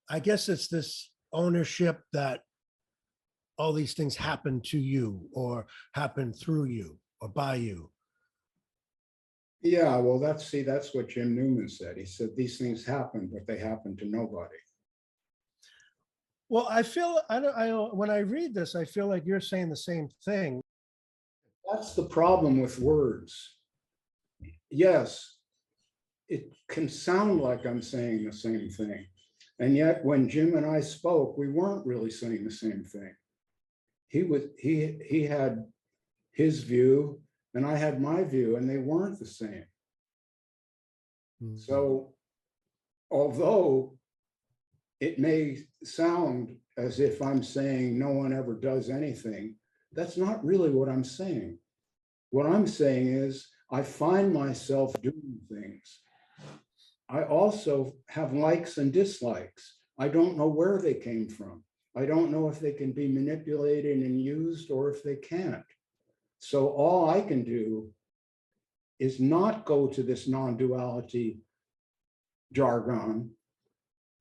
I guess it's this ownership that all these things happen to you or happen through you or by you. Yeah, well, that's what Jim Newman said. He said these things happen, but they happen to nobody. Well, I feel when I read this, I feel like you're saying the same thing. That's the problem with words. Yes, it can sound like I'm saying the same thing. And yet when Jim and I spoke, we weren't really saying the same thing. He had his view and I had my view, and they weren't the same. Mhm. So although it may sound as if I'm saying no one ever does anything, that's not really what I'm saying. What I'm saying is I find myself doing things. I also have likes and dislikes. I don't know where they came from. I don't know if they can be manipulated and used or if they can't. So all I can do is not go to this non-duality jargon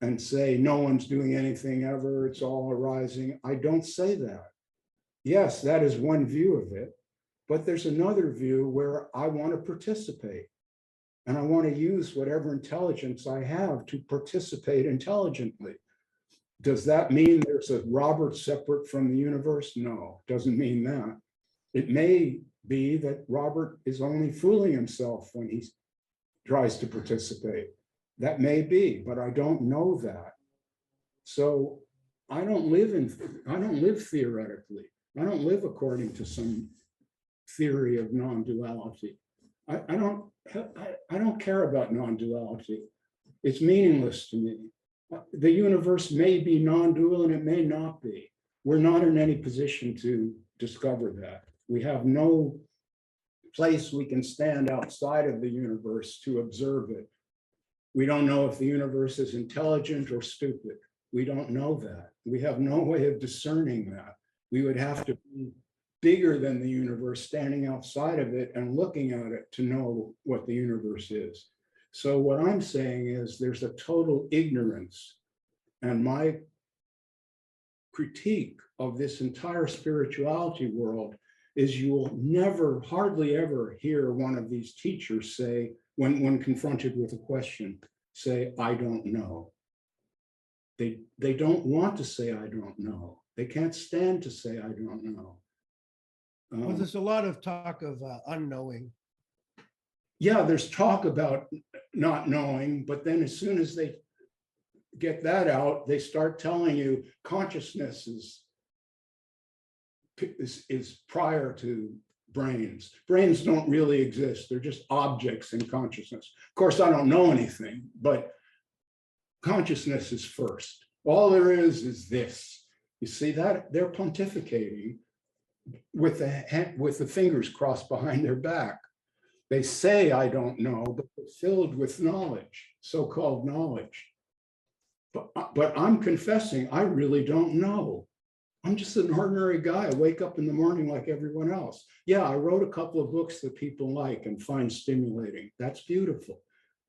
and say no one's doing anything ever, it's all arising. I don't say that. Yes, that is one view of it, but there's another view where I want to participate and I want to use whatever intelligence I have to participate intelligently. Does that mean there's a Robert separate from the universe? No, doesn't mean that. It may be that Robert is only fooling himself when he tries to participate. That may be, but I don't know that. So I don't live theoretically. I don't live according to some theory of non-duality. I don't care about non-duality. It's meaningless to me. The universe may be non-dual and it may not be. We're not in any position to discover that. We have no place we can stand outside of the universe to observe it. We don't know if the universe is intelligent or stupid. We don't know that. We have no way of discerning that. We would have to be bigger than the universe, standing outside of it and looking at it to know what the universe is. So what I'm saying is there's a total ignorance, and my critique of this entire spirituality world is you will never, hardly ever hear one of these teachers say, when confronted with a question, say, I don't know. They don't want to say, I don't know. They can't stand to say, I don't know. Well, there's a lot of talk of unknowing. Yeah, there's talk about not knowing, but then as soon as they get that out, they start telling you consciousness is prior to brains. Brains don't really exist. They're just objects in consciousness. Of course, I don't know anything, but consciousness is first. All there is this. You see that? They're pontificating with the fingers crossed behind their back. They say, I don't know, but they're filled with knowledge, so-called knowledge. But I'm confessing, I really don't know. I'm just an ordinary guy. I wake up in the morning like everyone else. Yeah, I wrote a couple of books that people like and find stimulating. That's beautiful.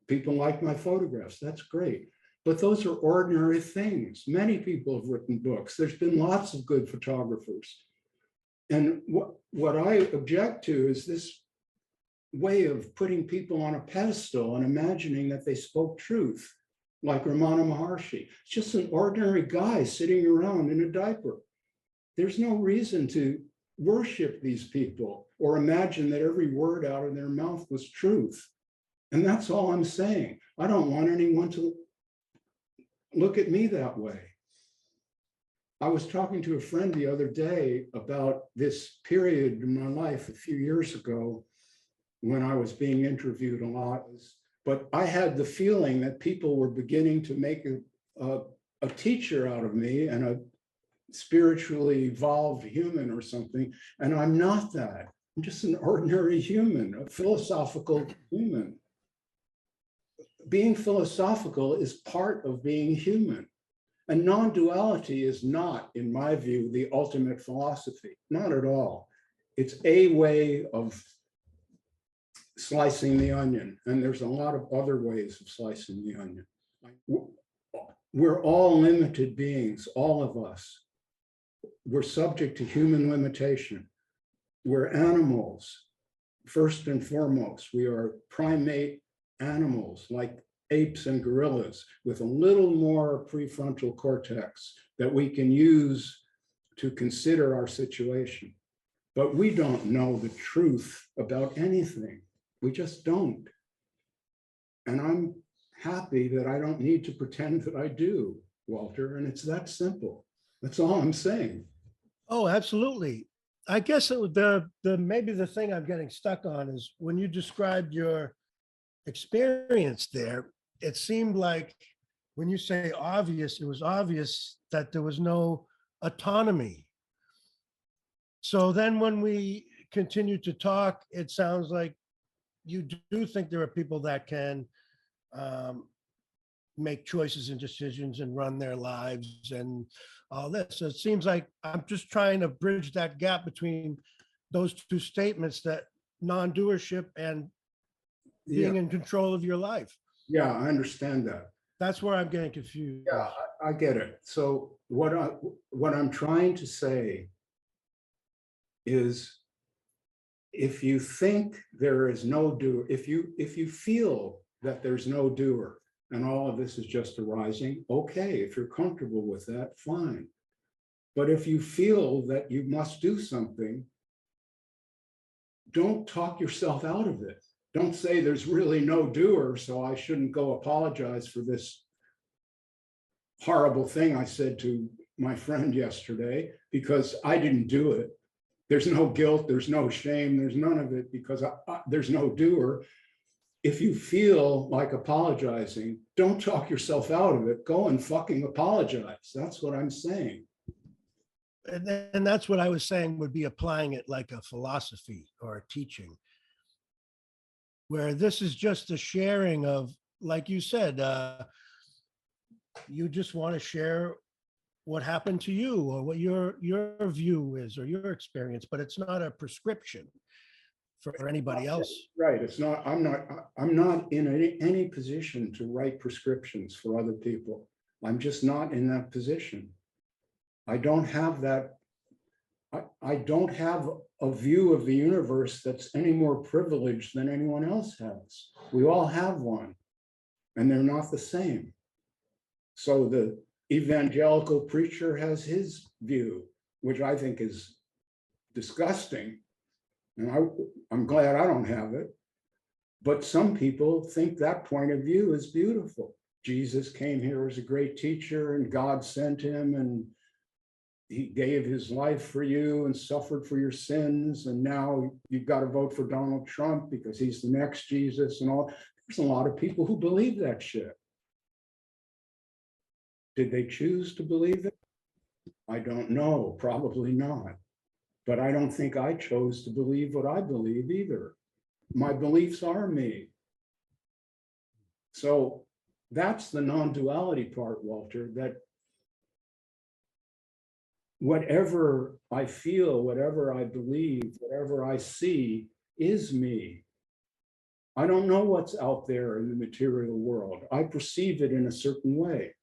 People like my photographs. That's great. But those are ordinary things. Many people have written books. There's been lots of good photographers. And what I object to is this way of putting people on a pedestal and imagining that they spoke truth, like Ramana Maharshi. It's just an ordinary guy sitting around in a diaper. There's no reason to worship these people or imagine that every word out of their mouth was truth. And that's all I'm saying. I don't want anyone to look at me that way. I was talking to a friend the other day about this period in my life a few years ago when I was being interviewed a lot. But I had the feeling that people were beginning to make a teacher out of me and a spiritually evolved human or something. And I'm not that. I'm just an ordinary human, a philosophical human. Being philosophical is part of being human. And non-duality is not, in my view, the ultimate philosophy, not at all. It's a way of slicing the onion, and there's a lot of other ways of slicing the onion. we're all limited beings, all of us. We're subject to human limitation. We're animals, first and foremost. We are primate animals like apes and gorillas with a little more prefrontal cortex that we can use to consider our situation. But we don't know the truth about anything. We just don't. And I'm happy that I don't need to pretend that I do, Walter, and it's that simple. That's all I'm saying. Oh, absolutely. I guess the maybe the thing I'm getting stuck on is when you described your experience there, it seemed like when you say obvious, it was obvious that there was no autonomy. So then when we continue to talk, it sounds like you do think there are people that can make choices and decisions and run their lives and all this. So it seems like I'm just trying to bridge that gap between those two statements, that non-doership and Yeah, being in control of your life. yeah, I understand that. That's where I'm getting confused. Yeah, I get it. So what I'm trying to say is, if you think there is no doer, if you feel that there's no doer and all of this is just arising, okay, if you're comfortable with that, fine. But if you feel that you must do something, don't talk yourself out of it. Don't say there's really no doer, so I shouldn't go apologize for this horrible thing I said to my friend yesterday because I didn't do it. There's no guilt, there's no shame, there's none of it because there's no doer. If you feel like apologizing, don't talk yourself out of it. Go and fucking apologize. That's what I'm saying. And that's what I was saying would be applying it like a philosophy or a teaching, where this is just a sharing of, like you said, you just want to share what happened to you or what your view is or your experience, but it's not a prescription for anybody else. Right. It's not, I'm not in any position to write prescriptions for other people. I'm just not in that position. I don't have that. I don't have a view of the universe that's any more privileged than anyone else has. We all have one, and they're not the same. So the evangelical preacher has his view, which I think is disgusting. And I'm glad I don't have it. But some people think that point of view is beautiful. Jesus came here as a great teacher and God sent him and he gave his life for you and suffered for your sins. And now you've got to vote for Donald Trump because he's the next Jesus and all. There's a lot of people who believe that shit. Did they choose to believe it? I don't know, probably not. But I don't think I chose to believe what I believe either. My beliefs are me. So that's the non-duality part, Walter, that whatever I feel, whatever I believe, whatever I see is me. I don't know what's out there in the material world. I perceive it in a certain way.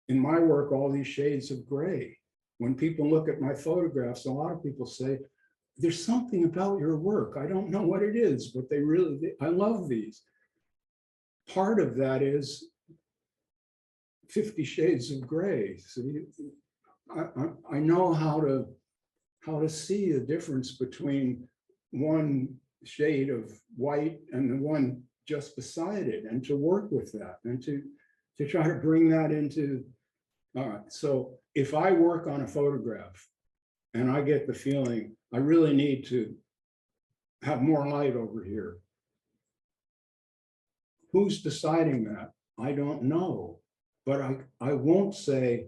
In my work, all these shades of gray. When people look at my photographs, a lot of people say, there's something about your work. I don't know what it is, but I love these. Part of that is 50 Shades of Gray. So I know how to see the difference between one shade of white and the one just beside it, and to work with that, and to try to bring that into. All right, so if I work on a photograph and I get the feeling I really need to have more light over here, who's deciding that? I don't know, but I won't say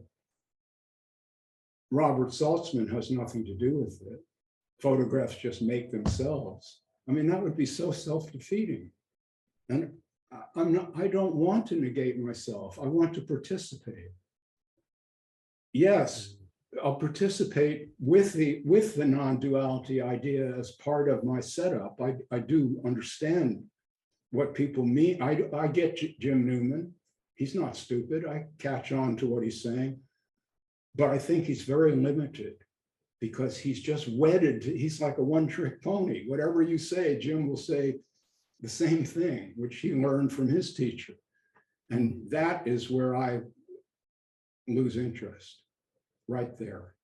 Robert Saltzman has nothing to do with it. Photographs just make themselves. I mean, that would be so self-defeating. And I don't want to negate myself. I want to participate. Yes, I'll participate with the non-duality idea as part of my setup. I do understand what people mean. I get Jim Newman. He's not stupid. I catch on to what he's saying. But I think he's very limited because he's just wedded to, he's like a one-trick pony. Whatever you say, Jim will say the same thing, which he learned from his teacher. And that is where I lose interest, right there.